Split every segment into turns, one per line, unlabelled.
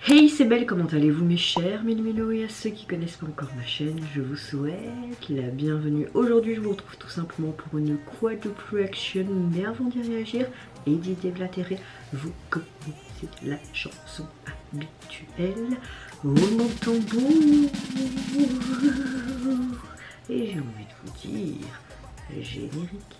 Hey, c'est Belle, comment allez-vous mes chers Mélo, et à ceux qui connaissent pas encore ma chaîne, je vous souhaite la bienvenue. Aujourd'hui, je vous retrouve tout simplement pour une quadruple reaction, mais avant d'y réagir et d'y déblatérer, vous connaissez la chanson habituelle. Roulement de tambour. Et j'ai envie de vous dire, générique.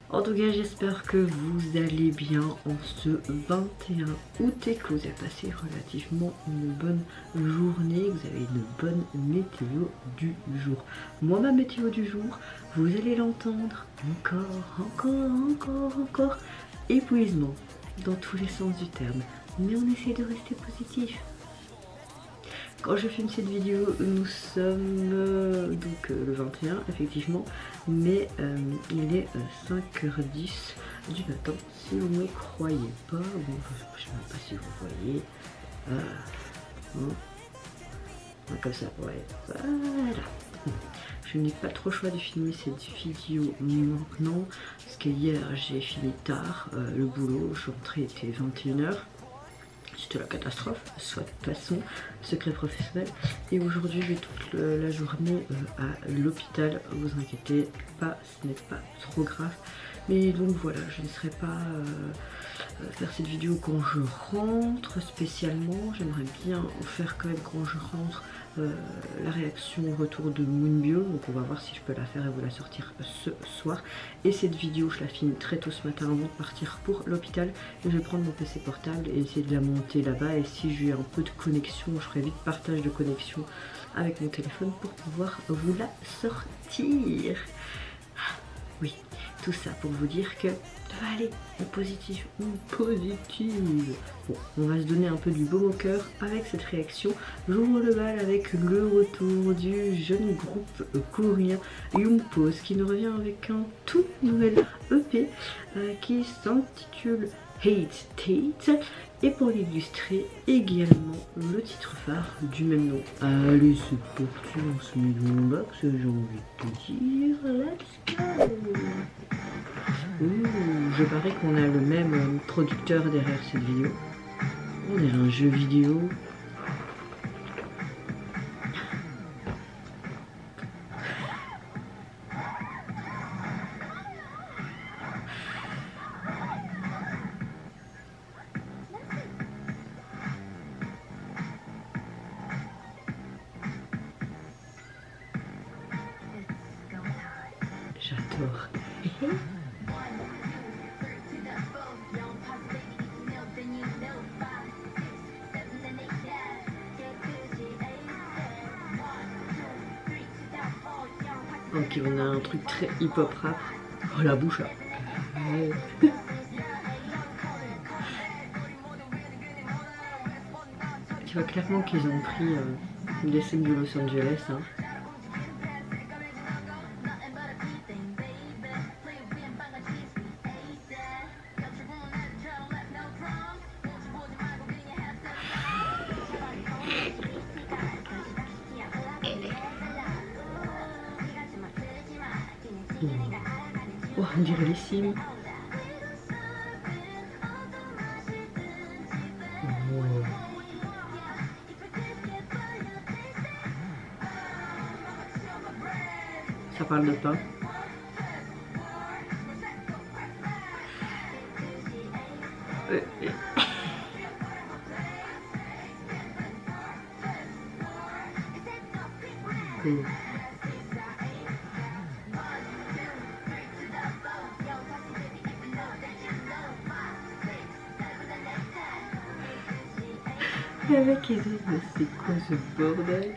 En tout cas, j'espère que vous allez bien en ce 21 août et que vous avez passé relativement une bonne journée, que vous avez une bonne météo du jour. Moi, ma météo du jour, vous allez l'entendre, encore, épuisement dans tous les sens du terme. Mais on essaie de rester positif. Quand je filme cette vidéo, nous sommes donc le 21 effectivement, mais il est 5h10 du matin. Si vous ne me croyez pas, bon, je ne sais même pas si vous voyez, comme ça, ouais, voilà. Je n'ai pas trop le choix de filmer cette vidéo maintenant, parce que hier j'ai fini tard le boulot, je suis rentrée, était 21h. C'était la catastrophe, soit de toute façon, secret professionnel. Et aujourd'hui, je vais toute la journée à l'hôpital. Vous inquiétez pas, ce n'est pas trop grave. Mais donc voilà, je ne serai pas faire cette vidéo quand je rentre spécialement. J'aimerais bien faire quand même quand je rentre la réaction au retour de Moonbyo. Donc on va voir si je peux la faire et vous la sortir ce soir. Et cette vidéo, je la filme très tôt ce matin avant de partir pour l'hôpital. Et je vais prendre mon PC portable et essayer de la monter là-bas. Et si j'ai un peu de connexion, je ferai vite partage de connexion avec mon téléphone pour pouvoir vous la sortir. Oui, tout ça pour vous dire que ça va aller, en positif, Bon, on va se donner un peu du baume au cœur avec cette réaction. J'ouvre le bal avec le retour du jeune groupe coréen Youngpost qui nous revient avec un tout nouvel EP qui s'intitule Hate Tate. Et pour l'illustrer également le titre phare du même nom. Allez, c'est parti, on se met dans le box, j'ai envie de te dire, let's go. Je parie qu'on a le même producteur derrière cette vidéo. On est un jeu vidéo. J'adore. Ok, on a un truc très hip-hop rap. Oh la bouche là. Tu vois clairement qu'ils ont pris des scènes de Los Angeles. Hein. Oh, on dirait les Sims. Oh. Ça parle de pain. Le mec il dit mais c'est quoi ce bordel?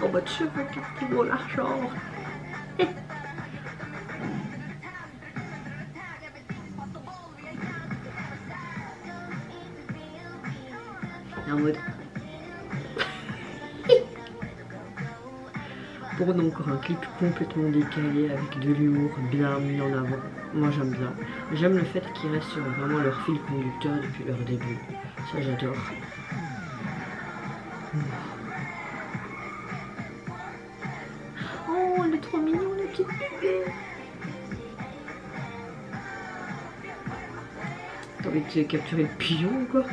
Oh bah tu sais pas qu'est-ce qu'il vaut l'argent. En mode pour nous encore un clip complètement décalé avec de l'humour bien mis en avant. Moi j'aime bien. J'aime le fait qu'ils restent sur vraiment leur fil conducteur depuis leur début. Ça j'adore. Oh, elle est trop mignon la petite bébé. T'as envie de capturer le pigeon ou quoi?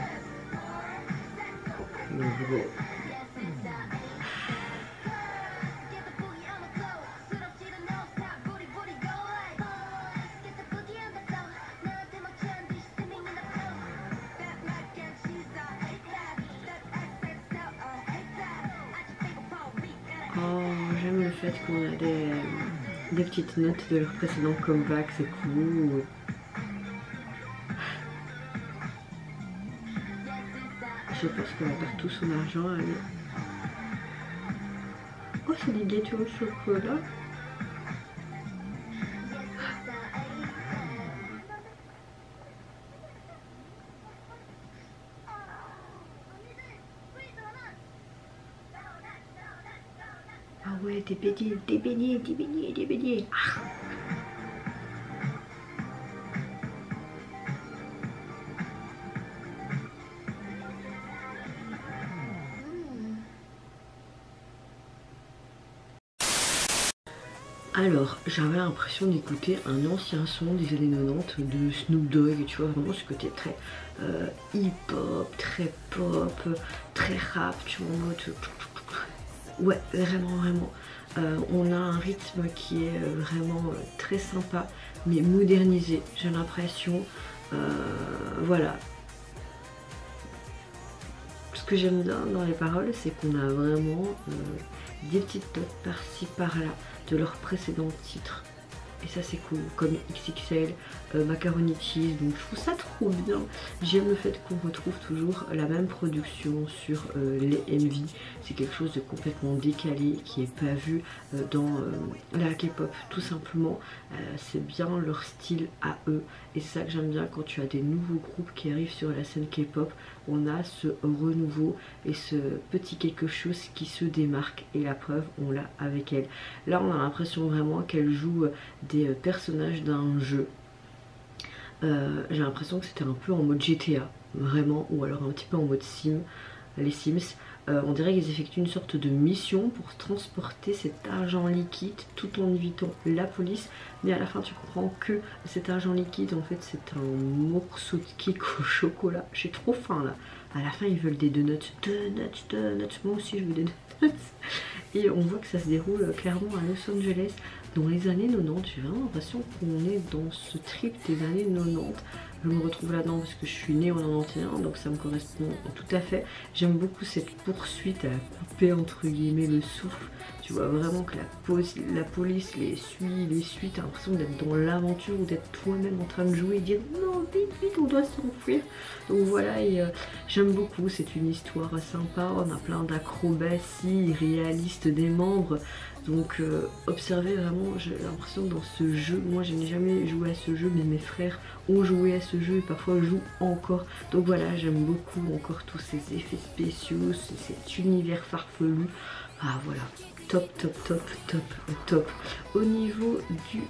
Oh, j'aime le fait qu'on a des petites notes de leur précédent comeback, c'est cool. Je pense qu'on va perdre tout son argent. Allez. Oh, c'est des gâteaux au chocolat. Ah ouais, des beignets, des beignets, des beignets, des beignets. Ah. Alors, j'avais l'impression d'écouter un ancien son des années 90 de Snoop Dogg, tu vois, vraiment ce côté très hip-hop, très pop, très rap, tu vois, en mode... Ouais, vraiment, vraiment. On a un rythme qui est vraiment très sympa, mais modernisé, j'ai l'impression. Voilà. Ce que j'aime bien dans les paroles, c'est qu'on a vraiment des petites notes par-ci, par-là de leurs précédents titres. Et ça c'est cool, comme XXL, Macaroni Cheese, donc je trouve ça trop bien. J'aime le fait qu'on retrouve toujours la même production sur les MV. C'est quelque chose de complètement décalé qui est pas vu dans la K-pop tout simplement. C'est bien leur style à eux. Et c'est ça que j'aime bien quand tu as des nouveaux groupes qui arrivent sur la scène K-pop. On a ce renouveau et ce petit quelque chose qui se démarque. Et la preuve, on l'a avec elle. Là on a l'impression vraiment qu'elle joue des personnages d'un jeu. J'ai l'impression que c'était un peu en mode GTA, vraiment, ou alors un petit peu en mode Sim, les Sims. On dirait qu'ils effectuent une sorte de mission pour transporter cet argent liquide tout en évitant la police. Mais à la fin tu comprends que cet argent liquide en fait c'est un morceau de cake au chocolat. J'ai trop faim là. À la fin ils veulent des donuts. Moi aussi je veux des donuts. Et on voit que ça se déroule clairement à Los Angeles dans les années 90. J'ai vraiment l'impression qu'on est dans ce trip des années 90. Je me retrouve là-dedans parce que je suis née en 91, donc ça me correspond tout à fait. J'aime beaucoup cette poursuite à couper entre guillemets le souffle. Tu vois vraiment que la police les suit, t'as l'impression d'être dans l'aventure ou d'être toi-même en train de jouer et dire non vite vite on doit s'enfuir. Donc voilà, et j'aime beaucoup, c'est une histoire sympa, on a plein d'acrobaties réalistes des membres. Donc observez vraiment, j'ai l'impression dans ce jeu, moi je n'ai jamais joué à ce jeu mais mes frères ont joué à ce jeu et parfois jouent encore. Donc voilà, j'aime beaucoup encore tous ces effets spéciaux, cet univers farfelu. Ah voilà, top. Au niveau du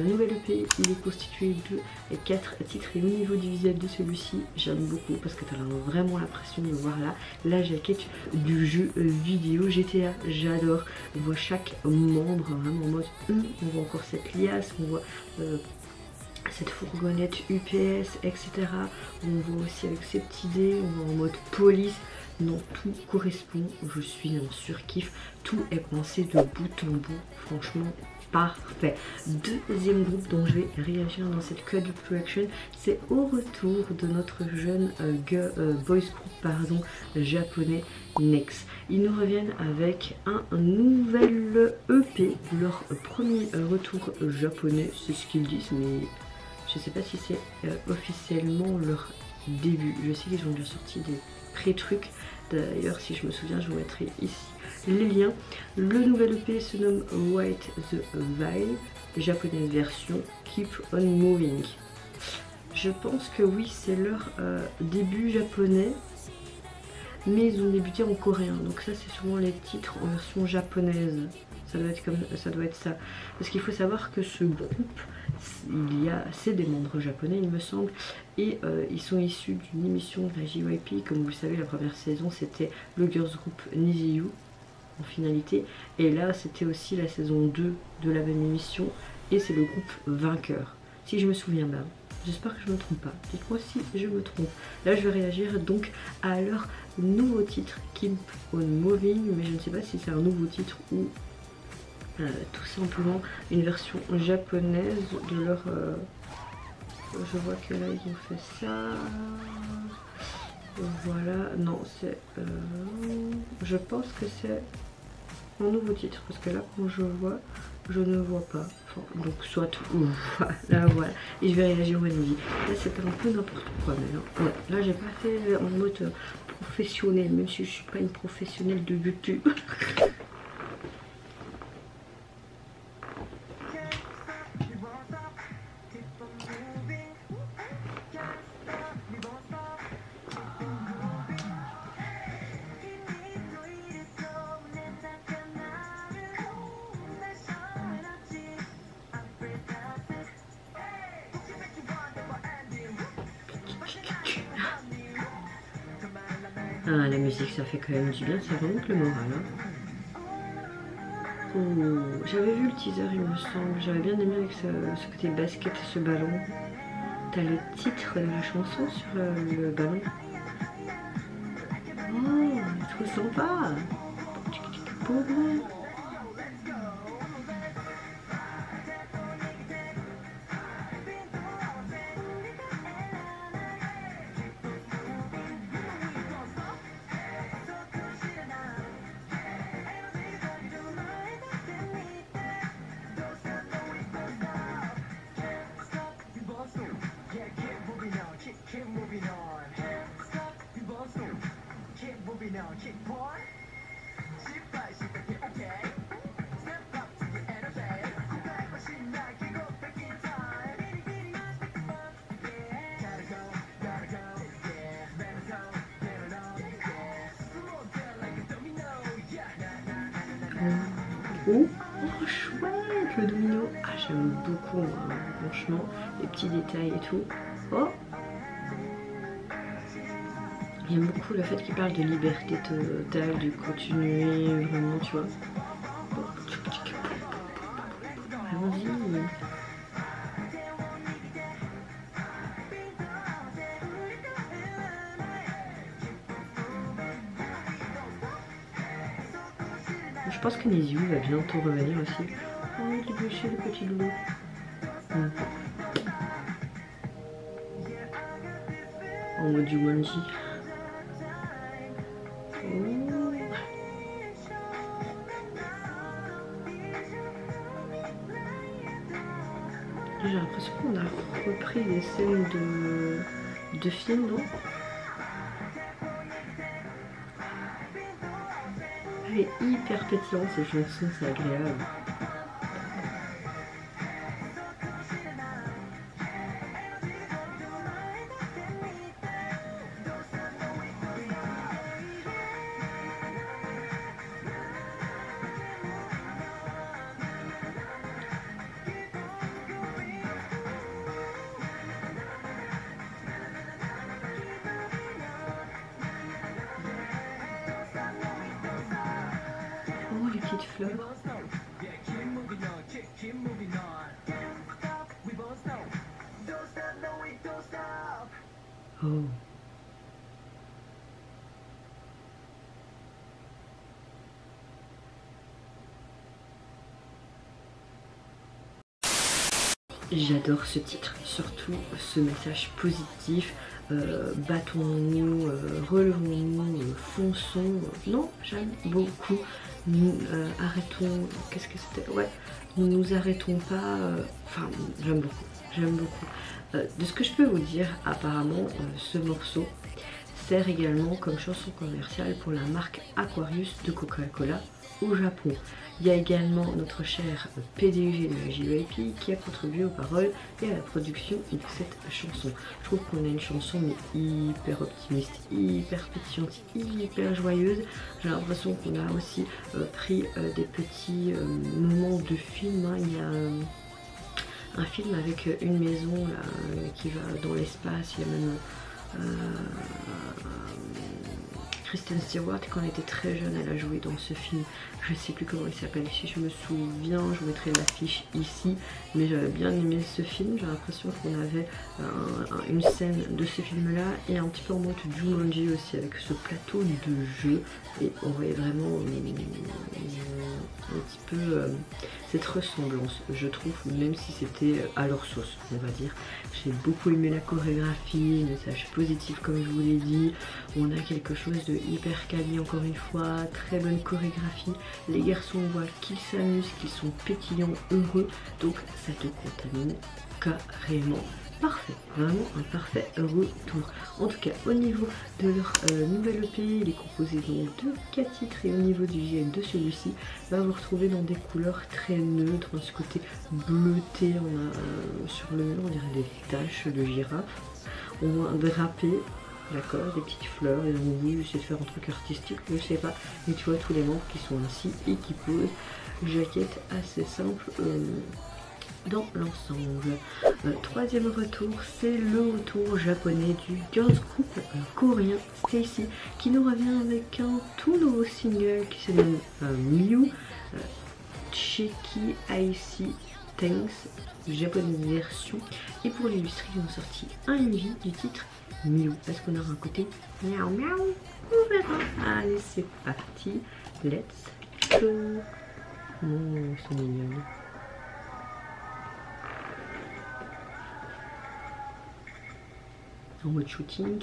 nouvel EP, il est constitué de 4 titres et au niveau du visuel de celui-ci, j'aime beaucoup parce que tu as vraiment l'impression de voir là la jaquette du jeu vidéo GTA. J'adore, on voit chaque membre vraiment en mode on voit encore cette liasse, on voit cette fourgonnette UPS, etc. On voit aussi avec ces petits dés, on voit en mode police. Non, tout correspond, je suis en surkiff, tout est pensé de bout en bout, franchement parfait. Deuxième groupe dont je vais réagir dans cette quadruple reaction, c'est au retour de notre jeune boys group japonais Next. Ils nous reviennent avec un nouvel EP, leur premier retour japonais, c'est ce qu'ils disent, mais je sais pas si c'est officiellement leur début. Je sais qu'ils ont déjà sorti des pré-trucs. D'ailleurs, si je me souviens, je vous mettrai ici les liens. Le nouvel EP se nomme White the Veil, japonaise version Keep on Moving. Je pense que oui, c'est leur début japonais, mais ils ont débuté en coréen. Donc ça, c'est souvent les titres en version japonaise. Ça doit être ça. Parce qu'il faut savoir que ce groupe c'est des membres japonais il me semble, et ils sont issus d'une émission de la JYP. Comme vous le savez, la première saison c'était le girls group Niziyu en finalité, et là c'était aussi la saison 2 de la même émission, et c'est le groupe vainqueur, si je me souviens bien. J'espère que je me trompe pas, dites-moi si je me trompe. Là je vais réagir donc à leur nouveau titre, Keep on Moving, mais je ne sais pas si c'est un nouveau titre ou tout simplement une version japonaise de leur... je vois que là ils ont fait ça... Voilà, non c'est... je pense que c'est un nouveau titre, parce que là quand je vois, je ne vois pas. Enfin, donc soit... voilà, voilà. Et je vais réagir au Envy. Là c'était un peu n'importe quoi, mais là, ouais, là j'ai pas fait en mode professionnel, même si je suis pas une professionnelle de YouTube. Ah, la musique ça fait quand même du bien, ça remonte le moral. Hein. Oh, j'avais vu le teaser il me semble, j'avais bien aimé avec ce côté basket, ce ballon. T'as le titre de la chanson sur le ballon. Oh, trop sympa. Oh, chouette le domino. Ah, j'aime beaucoup, hein, franchement, les petits détails et tout. Oh, j'aime beaucoup le fait qu'il parle de liberté totale, de continuer, vraiment, tu vois. Allons-y. Je pense que Niziu va bientôt revenir aussi. Oh, il est bouché le petit loulou. En mode Jumanji. Oh. J'ai l'impression qu'on a repris des scènes de films, non? Elle est hyper pétillante cette chanson, c'est agréable. Oh, les petites fleurs. Oh. J'adore ce titre, surtout ce message positif. Battons-nous, relevons-nous, fonçons. Non, j'aime beaucoup. Nous arrêtons. Qu'est-ce que c'était? Ouais, nous nous arrêtons pas. Enfin, j'aime beaucoup. J'aime beaucoup. De ce que je peux vous dire, apparemment, ce morceau sert également comme chanson commerciale pour la marque Aquarius de Coca-Cola au Japon. Il y a également notre cher PDG de la JYP qui a contribué aux paroles et à la production de cette chanson. Je trouve qu'on a une chanson mais hyper optimiste, hyper pétillante, hyper joyeuse. J'ai l'impression qu'on a aussi pris des petits moments de film. Hein. Il y a un film avec une maison là, qui va dans l'espace. Il y a même Kristen Stewart, quand elle était très jeune, elle a joué dans ce film. Je sais plus comment il s'appelle. Si je me souviens, je vous mettrai l'affiche ici. Mais j'avais bien aimé ce film. J'ai l'impression qu'on avait une scène de ce film-là et un petit peu en mode Jumanji aussi, avec ce plateau de jeu. Et on voyait vraiment un petit peu cette ressemblance, je trouve, même si c'était à leur sauce, on va dire. J'ai beaucoup aimé la chorégraphie, message positif comme je vous l'ai dit. On a quelque chose de hyper quali encore une fois, très bonne chorégraphie. Les garçons, on voit qu'ils s'amusent, qu'ils sont pétillants, heureux, donc ça te contamine carrément. Parfait, vraiment un parfait retour. En tout cas, au niveau de leur nouvelle EP, il est composé donc de 4 titres et au niveau du visuel de celui-ci, va vous retrouver dans des couleurs très neutres, ce côté bleuté, on a sur le mur, on dirait des taches de girafe. On a drapé, d'accord, des petites fleurs, ils ont voulu essayer de faire un truc artistique, je sais pas, mais tu vois tous les membres qui sont ainsi et qui posent. Jaquette assez simple. Dans l'ensemble. Troisième retour, c'est le retour japonais du girls group coréen STAYC qui nous revient avec un tout nouveau single qui se nomme Miu Cheki Icy Thanks, japonaise version. Et pour l'illustrer, ils ont sorti un MV du titre Miu. Est-ce qu'on aura un côté miaou miaou? On verra. Allez, c'est parti. Let's go. Oh, ils sont mignons. En mode shooting.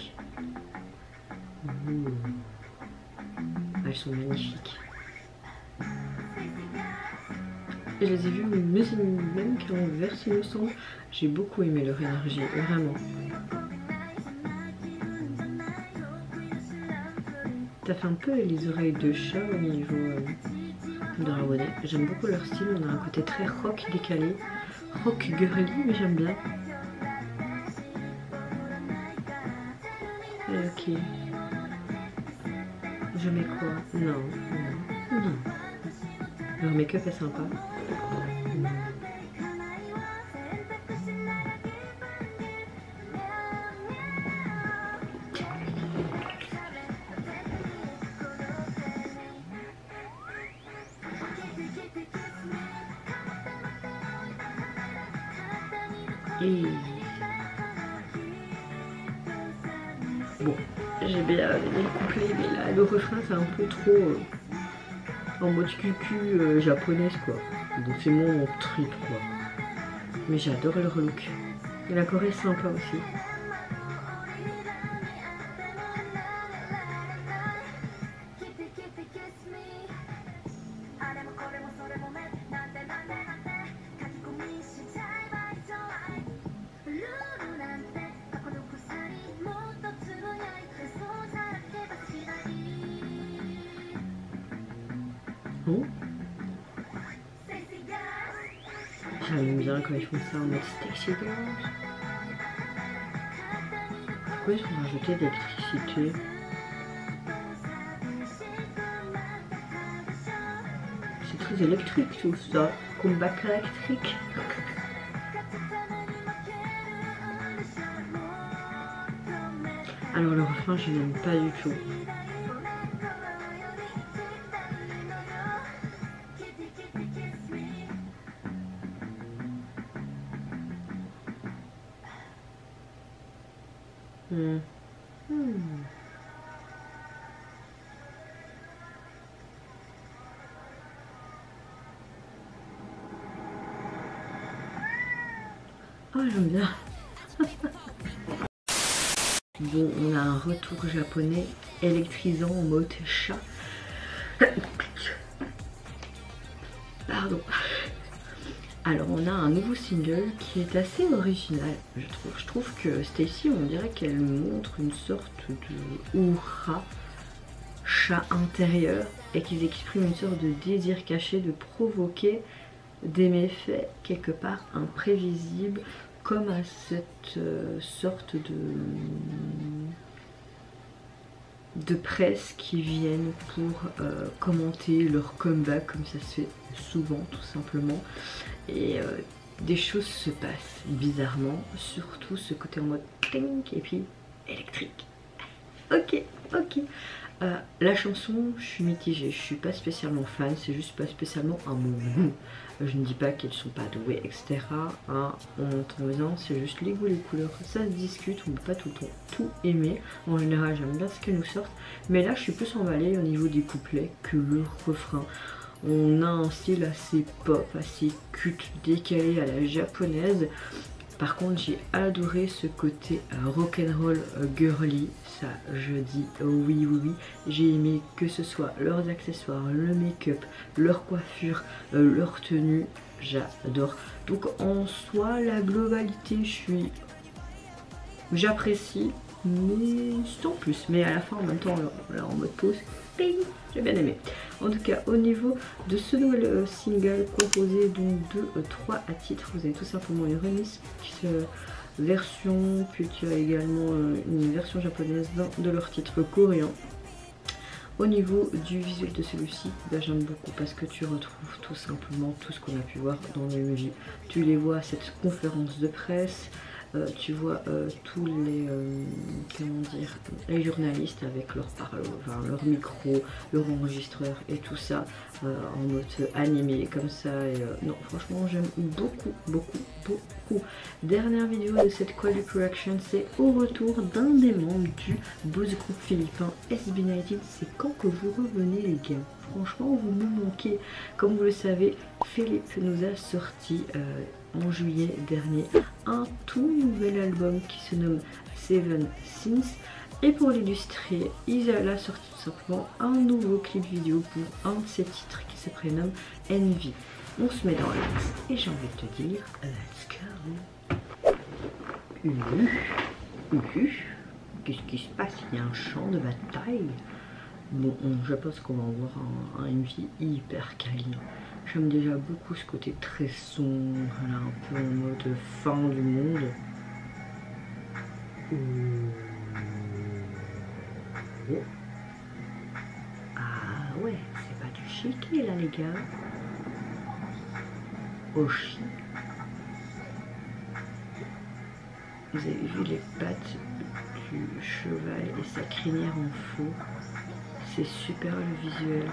Elles sont magnifiques. Je les ai vues même qu'en verse il me semble. J'ai beaucoup aimé leur énergie, vraiment. Ça fait un peu les oreilles de chat au niveau de leur bonnet. J'aime beaucoup leur style, on a un côté très rock décalé. Rock girly, mais j'aime bien. Ok. Je mets quoi? Non. Leur make-up est sympa. Et bon, j'ai bien aimé le couplet, mais là le refrain c'est un peu trop en mode cucu japonaise quoi. Donc c'est mon trip quoi. Mais j'adore leur look. Et la Corée est sympa aussi. Oh. J'aime bien quand ils font ça en mode Stacy Girls. Pourquoi ils ont rajouté de l'électricité? C'est très électrique tout ça, comme bac électrique. Alors le refrain je n'aime pas du tout. Oh j'aime bien. Bon, on a un retour japonais électrisant en mode chat. Pardon. Alors on a un nouveau single qui est assez original, je trouve. Je trouve que STAYC, on dirait qu'elle montre une sorte de aura chat intérieur et qu'ils expriment une sorte de désir caché de provoquer des méfaits quelque part imprévisibles, comme à cette sorte de presse qui viennent pour commenter leur comeback, comme ça se fait souvent tout simplement. Et des choses se passent bizarrement, surtout ce côté en mode clink et puis électrique. Ok, ok. La chanson, je suis mitigée, je suis pas spécialement fan, c'est juste pas spécialement un bon goût. Je ne dis pas qu'elles sont pas douées, etc. Hein, on entend bien, c'est juste les goûts, les couleurs, ça se discute, on ne peut pas tout le temps tout aimer. En général, j'aime bien ce qu'elles nous sortent, mais là, je suis plus emballée au niveau des couplets que le refrain. On a un style assez pop, assez cut, décalé à la japonaise. Par contre, j'ai adoré ce côté rock'n'roll girly, ça je dis oui oui oui. J'ai aimé que ce soit leurs accessoires, le make-up, leur coiffure, leur tenue, j'adore. Donc en soi, la globalité, j'apprécie, mais sans plus. Mais à la fin, en même temps, là en mode pause, j'ai bien aimé. En tout cas, au niveau de ce nouvel single composé donc de 3 titres, vous avez tout simplement une remix version, puis tu as également une version japonaise de leur titre coréen. Au niveau du visuel de celui-ci, bah, j'aime beaucoup parce que tu retrouves tout simplement tout ce qu'on a pu voir dans le MJ. Tu les vois à cette conférence de presse. Tu vois tous les comment dire, les journalistes avec leur leur micro, leur enregistreur et tout ça en mode animé comme ça. Et, non, franchement, j'aime beaucoup, beaucoup, beaucoup. Dernière vidéo de cette Quadruple Reaction, c'est au retour d'un des membres du boss groupe philippin SB19. C'est quand que vous revenez, les gars? Franchement, vous me manquez. Comme vous le savez, Philippe nous a sorti en juillet dernier un tout nouvel album qui se nomme Seven Sins, et pour l'illustrer il a sorti tout simplement un nouveau clip vidéo pour un de ses titres qui se prénomme Envy. On se met dans l'axe et j'ai envie de te dire let's go. Qu'est-ce qui se passe? Il y a un champ de bataille. Bon, je pense qu'on va avoir un Envy hyper câlin. J'aime déjà beaucoup ce côté très sombre, là, un peu en mode fin du monde. Ah ouais, c'est pas du chiquet là les gars. Oshi. Vous avez vu les pattes du cheval et sa crinière en faux. C'est super le visuel.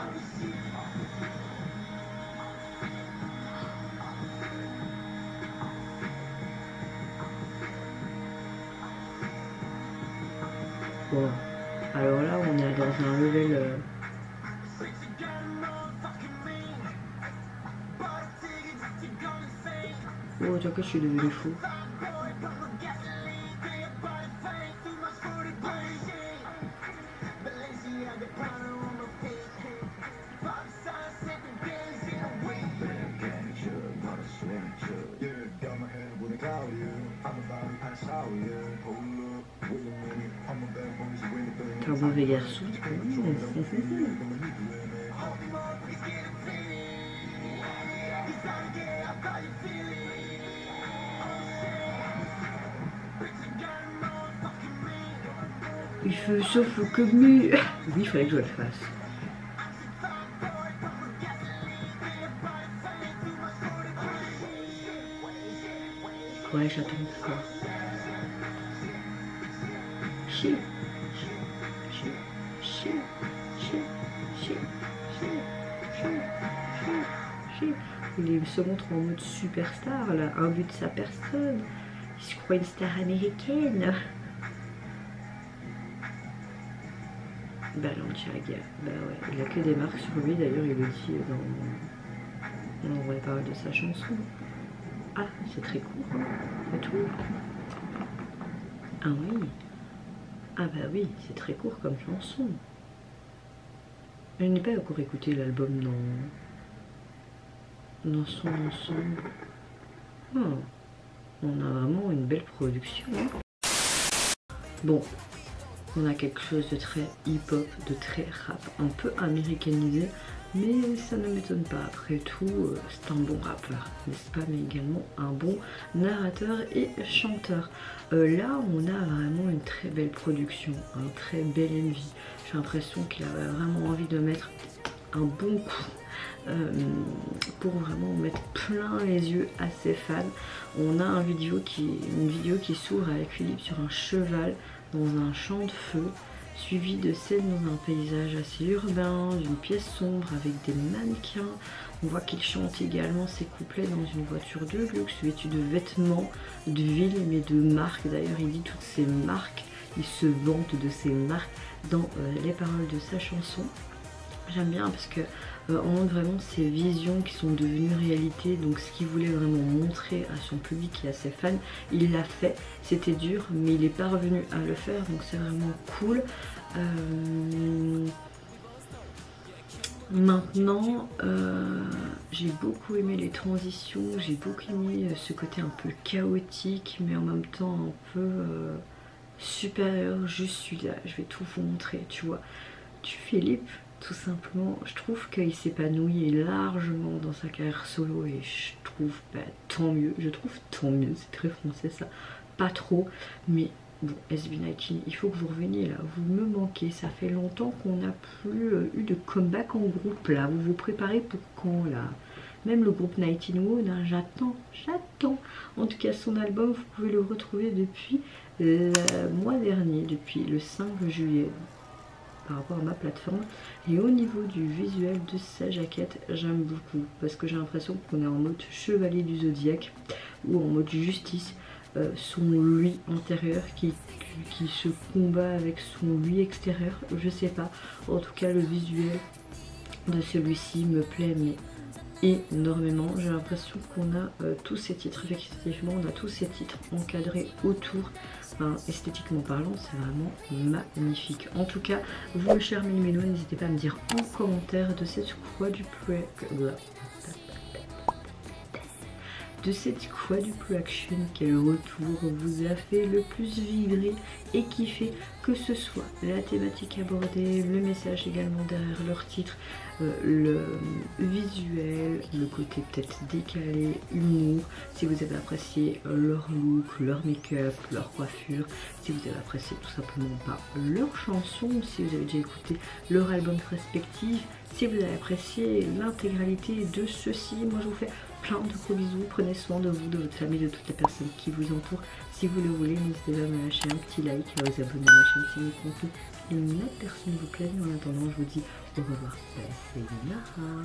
Bon, alors là on est dans un level oh t'inquiète, je suis devenu fou. T'es un mauvais garçon. Il fait sauf que mieux. Oui, il fallait que je le fasse. Ouais, j'attends quoi. Chi. Il se montre en mode superstar là, un but de sa personne. Il se croit une star américaine. Balenciaga, bah ouais, il a que des marques sur lui, d'ailleurs il le dit dans on va parler de sa chanson. Ah, c'est très court, hein, c'est tout. Ah oui. Ah bah oui, c'est très court comme chanson. Je n'ai pas encore écouté l'album dans son ensemble. Oh, on a vraiment une belle production. Bon, on a quelque chose de très hip-hop, de très rap, un peu américanisé, mais ça ne m'étonne pas. Après tout, c'est un bon rappeur, n'est-ce pas, mais également un bon narrateur et chanteur. Là, on a vraiment une très belle production, un très bel MV. J'ai l'impression qu'il avait vraiment envie de mettre un bon coup pour vraiment mettre plein les yeux à ses fans. On a une vidéo qui s'ouvre avec Philippe sur un cheval dans un champ de feu, suivi de scènes dans un paysage assez urbain, d'une pièce sombre avec des mannequins. On voit qu'il chante également ses couplets dans une voiture de luxe, vêtue de vêtements de ville mais de marques. D'ailleurs il dit toutes ces marques, il se vante de ces marques dans les paroles de sa chanson. J'aime bien parce que on montre vraiment ces visions qui sont devenues réalité, donc ce qu'il voulait vraiment montrer à son public et à ses fans, il l'a fait. C'était dur mais il est parvenu à le faire, donc c'est vraiment cool. Maintenant, j'ai beaucoup aimé les transitions, j'ai beaucoup aimé ce côté un peu chaotique mais en même temps un peu supérieur. Juste celui-là, je vais tout vous montrer, tu vois. Philippe, tout simplement, je trouve qu'il s'épanouit largement dans sa carrière solo et je trouve tant mieux, c'est très français ça, pas trop, mais bon, SB19, il faut que vous reveniez là, vous me manquez, ça fait longtemps qu'on n'a plus eu de comeback en groupe là, vous vous préparez pour quand là? Même le groupe 19 hein, j'attends. En tout cas son album vous pouvez le retrouver depuis le mois dernier, depuis le 5 juillet. Par rapport à ma plateforme, et au niveau du visuel de sa jaquette j'aime beaucoup parce que j'ai l'impression qu'on est en mode chevalier du zodiaque ou en mode justice, son lui intérieur qui se combat avec son lui extérieur, je sais pas, en tout cas le visuel de celui-ci me plaît mais énormément. J'ai l'impression qu'on a tous ces titres, effectivement on a tous ces titres encadrés autour. Enfin, esthétiquement parlant c'est vraiment magnifique. En tout cas vous chers Mélimélo, n'hésitez pas à me dire en commentaire de cette quadruple action quel retour vous a fait le plus vibrer et kiffer, que ce soit la thématique abordée, le message également derrière leur titre, le visuel, le côté peut-être décalé, humour, si vous avez apprécié leur look, leur make-up, leur coiffure, si vous avez apprécié tout simplement pas leur chanson, si vous avez déjà écouté leur album respectif, si vous avez apprécié l'intégralité de ceci. Moi je vous fais plein de gros bisous, prenez soin de vous, de votre famille, de toutes les personnes qui vous entourent. Si vous le voulez, n'hésitez pas à me lâcher un petit like, à vous abonner à ma chaîne si le contenu et une autre personne vous plaît. En attendant, je vous dis au revoir. Sayonara.